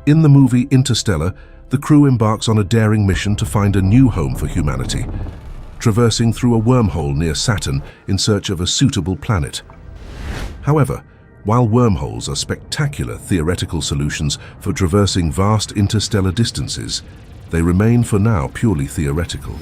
In the movie Interstellar, the crew embarks on a daring mission to find a new home for humanity, traversing through a wormhole near Saturn in search of a suitable planet. However, while wormholes are spectacular theoretical solutions for traversing vast interstellar distances, they remain for now purely theoretical.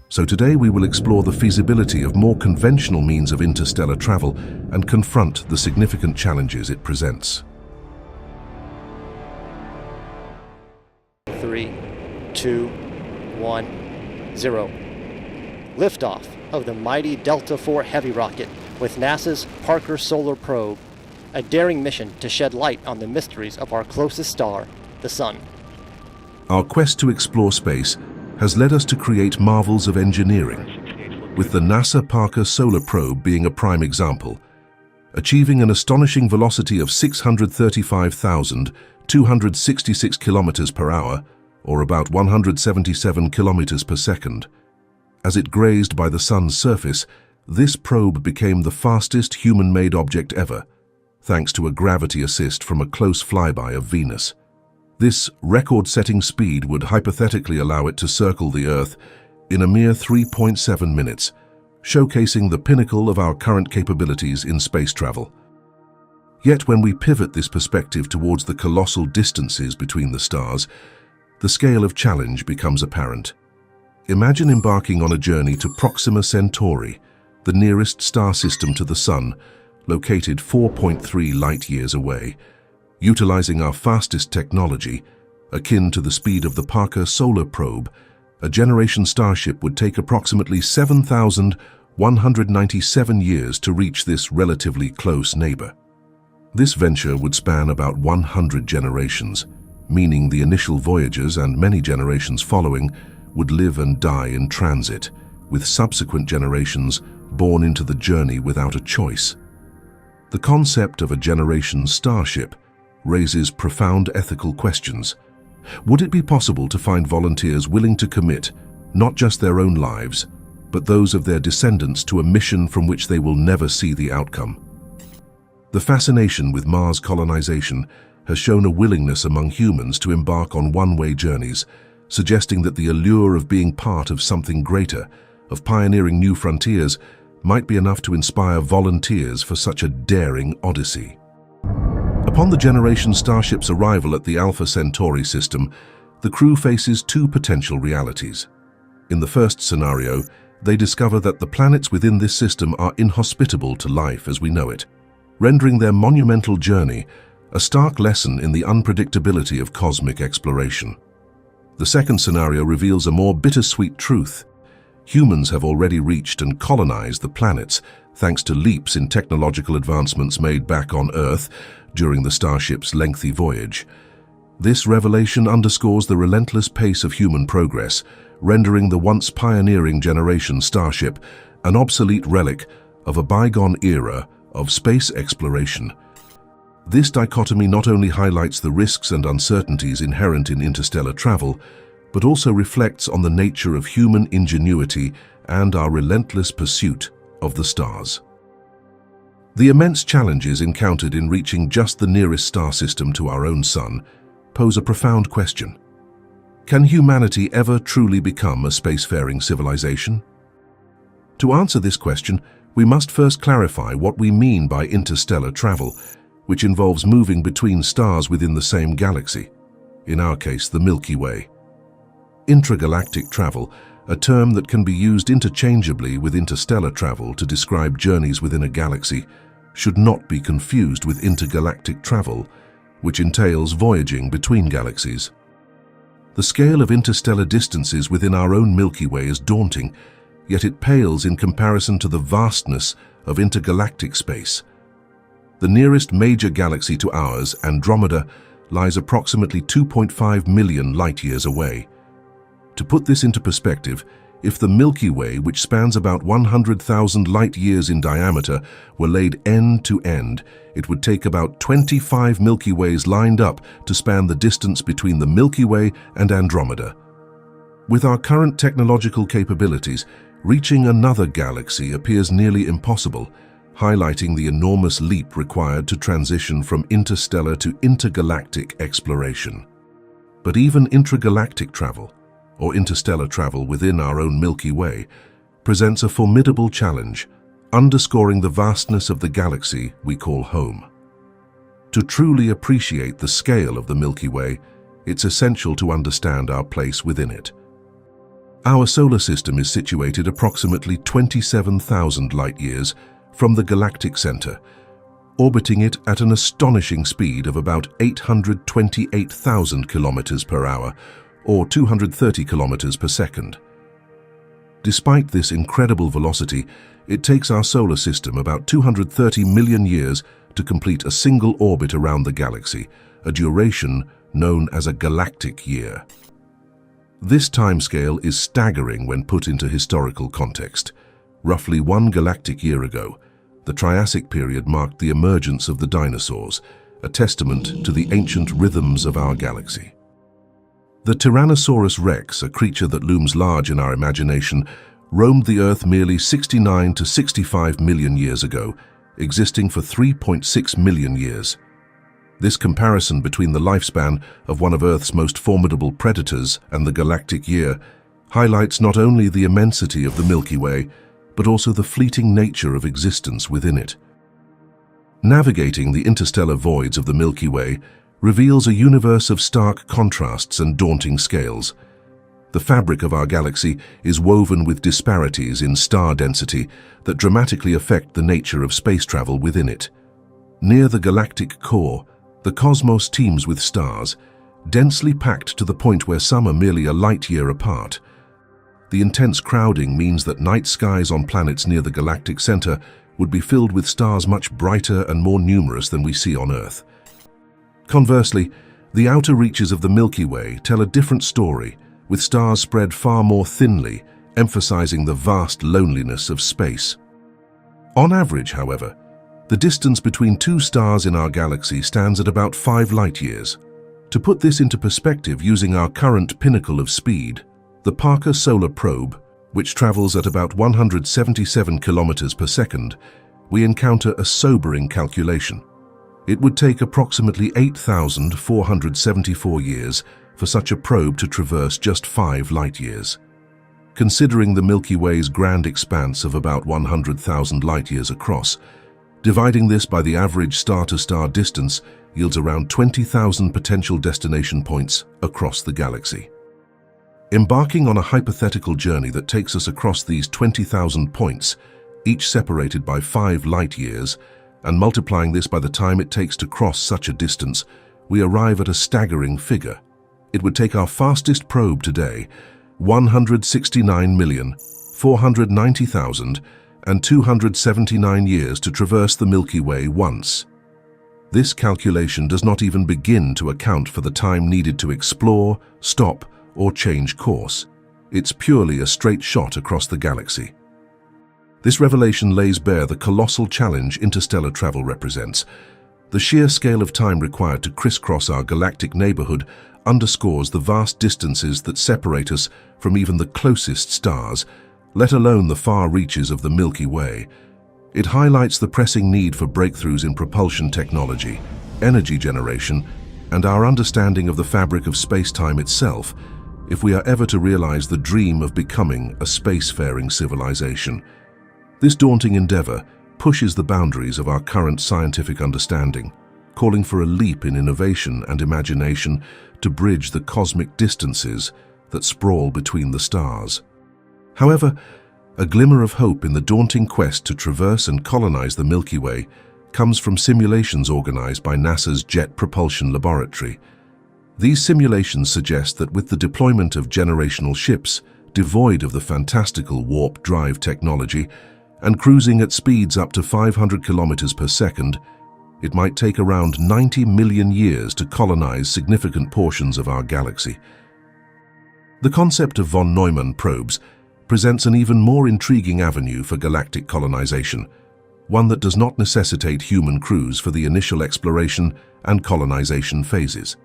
So today we will explore the feasibility of more conventional means of interstellar travel and confront the significant challenges it presents. 3, 2, 1, 0. Liftoff of the mighty Delta IV Heavy rocket with NASA's Parker Solar Probe, a daring mission to shed light on the mysteries of our closest star, the Sun. Our quest to explore space has led us to create marvels of engineering, with the NASA Parker Solar Probe being a prime example, achieving an astonishing velocity of 635,266 kilometers per hour, or about 177 kilometers per second. As it grazed by the Sun's surface, this probe became the fastest human-made object ever, thanks to a gravity assist from a close flyby of Venus. This record-setting speed would hypothetically allow it to circle the Earth in a mere 3.7 minutes, showcasing the pinnacle of our current capabilities in space travel. Yet when we pivot this perspective towards the colossal distances between the stars, the scale of challenge becomes apparent. Imagine embarking on a journey to Proxima Centauri, the nearest star system to the Sun, located 4.3 light-years away. Utilizing our fastest technology, akin to the speed of the Parker Solar Probe, a generation starship would take approximately 7,197 years to reach this relatively close neighbor. This venture would span about 100 generations, meaning the initial voyagers and many generations following would live and die in transit, with subsequent generations born into the journey without a choice. The concept of a generation starship raises profound ethical questions. Would it be possible to find volunteers willing to commit not just their own lives, but those of their descendants to a mission from which they will never see the outcome? The fascination with Mars colonization has shown a willingness among humans to embark on one-way journeys, suggesting that the allure of being part of something greater, of pioneering new frontiers, might be enough to inspire volunteers for such a daring odyssey. Upon the generation starship's arrival at the Alpha Centauri system, the crew faces two potential realities. In the first scenario, they discover that the planets within this system are inhospitable to life as we know it, rendering their monumental journey a stark lesson in the unpredictability of cosmic exploration. The second scenario reveals a more bittersweet truth. Humans have already reached and colonized the planets thanks to leaps in technological advancements made back on Earth during the starship's lengthy voyage. This revelation underscores the relentless pace of human progress, rendering the once pioneering generation starship an obsolete relic of a bygone era of space exploration. This dichotomy not only highlights the risks and uncertainties inherent in interstellar travel, but also reflects on the nature of human ingenuity and our relentless pursuit of the stars. The immense challenges encountered in reaching just the nearest star system to our own Sun pose a profound question. Can humanity ever truly become a spacefaring civilization? To answer this question, we must first clarify what we mean by interstellar travel, which involves moving between stars within the same galaxy, in our case the Milky Way. Intragalactic travel, a term that can be used interchangeably with interstellar travel to describe journeys within a galaxy, should not be confused with intergalactic travel, which entails voyaging between galaxies. The scale of interstellar distances within our own Milky Way is daunting, yet it pales in comparison to the vastness of intergalactic space. The nearest major galaxy to ours, Andromeda, lies approximately 2.5 million light-years away. To put this into perspective, if the Milky Way, which spans about 100,000 light-years in diameter, were laid end to end, it would take about 25 Milky Ways lined up to span the distance between the Milky Way and Andromeda. With our current technological capabilities, reaching another galaxy appears nearly impossible, highlighting the enormous leap required to transition from interstellar to intergalactic exploration. But even intragalactic travel, or interstellar travel within our own Milky Way, presents a formidable challenge, underscoring the vastness of the galaxy we call home. To truly appreciate the scale of the Milky Way, it's essential to understand our place within it. Our solar system is situated approximately 27,000 light-years from the galactic center, orbiting it at an astonishing speed of about 828,000 kilometers per hour, or 230 kilometers per second. Despite this incredible velocity, it takes our solar system about 230 million years to complete a single orbit around the galaxy, a duration known as a galactic year. This timescale is staggering when put into historical context. Roughly 1 galactic year ago, the Triassic period marked the emergence of the dinosaurs, a testament to the ancient rhythms of our galaxy. The Tyrannosaurus rex, a creature that looms large in our imagination, roamed the Earth merely 69 to 65 million years ago, existing for 3.6 million years. This comparison between the lifespan of one of Earth's most formidable predators and the galactic year highlights not only the immensity of the Milky Way, but also the fleeting nature of existence within it. Navigating the interstellar voids of the Milky Way reveals a universe of stark contrasts and daunting scales. The fabric of our galaxy is woven with disparities in star density that dramatically affect the nature of space travel within it. Near the galactic core, the cosmos teems with stars, densely packed to the point where some are merely a light year apart. The intense crowding means that night skies on planets near the galactic center would be filled with stars much brighter and more numerous than we see on Earth. Conversely, the outer reaches of the Milky Way tell a different story, with stars spread far more thinly, emphasizing the vast loneliness of space. On average, however, the distance between two stars in our galaxy stands at about 5 light-years. To put this into perspective using our current pinnacle of speed, the Parker Solar Probe, which travels at about 177 kilometers per second, we encounter a sobering calculation. It would take approximately 8,474 years for such a probe to traverse just 5 light-years. Considering the Milky Way's grand expanse of about 100,000 light-years across, dividing this by the average star-to-star distance yields around 20,000 potential destination points across the galaxy. Embarking on a hypothetical journey that takes us across these 20,000 points, each separated by 5 light-years, and multiplying this by the time it takes to cross such a distance, we arrive at a staggering figure. It would take our fastest probe today 169,490,279 years to traverse the Milky Way once. This calculation does not even begin to account for the time needed to explore, stop, or change course. It's purely a straight shot across the galaxy. This revelation lays bare the colossal challenge interstellar travel represents. The sheer scale of time required to crisscross our galactic neighborhood underscores the vast distances that separate us from even the closest stars, let alone the far reaches of the Milky Way. It highlights the pressing need for breakthroughs in propulsion technology, energy generation, and our understanding of the fabric of space-time itself, if we are ever to realize the dream of becoming a spacefaring civilization. This daunting endeavor pushes the boundaries of our current scientific understanding, calling for a leap in innovation and imagination to bridge the cosmic distances that sprawl between the stars. However, a glimmer of hope in the daunting quest to traverse and colonize the Milky Way comes from simulations organized by NASA's Jet Propulsion Laboratory. These simulations suggest that with the deployment of generational ships devoid of the fantastical warp drive technology and cruising at speeds up to 500 kilometers per second, it might take around 90 million years to colonize significant portions of our galaxy. The concept of von Neumann probes presents an even more intriguing avenue for galactic colonization, one that does not necessitate human crews for the initial exploration and colonization phases.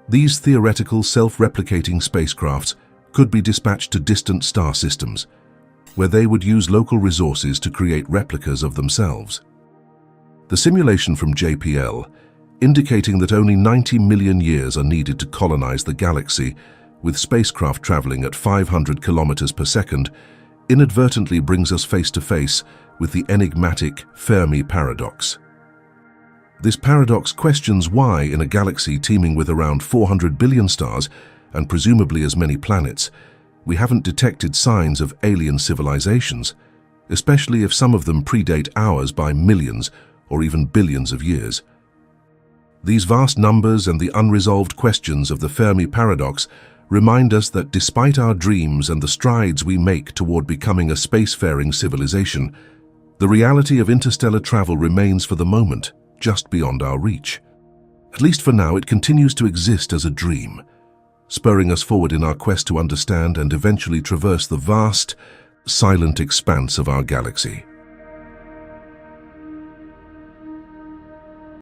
These theoretical self-replicating spacecrafts could be dispatched to distant star systems, where they would use local resources to create replicas of themselves. The simulation from JPL indicating that only 90 million years are needed to colonize the galaxy, with spacecraft traveling at 500 kilometers per second, inadvertently brings us face to face with the enigmatic Fermi paradox. This paradox questions why, in a galaxy teeming with around 400 billion stars and presumably as many planets, we haven't detected signs of alien civilizations, especially if some of them predate ours by millions or even billions of years. These vast numbers and the unresolved questions of the Fermi paradox remind us that despite our dreams and the strides we make toward becoming a spacefaring civilization, the reality of interstellar travel remains for the moment just beyond our reach. At least for now, it continues to exist as a dream, spurring us forward in our quest to understand and eventually traverse the vast, silent expanse of our galaxy.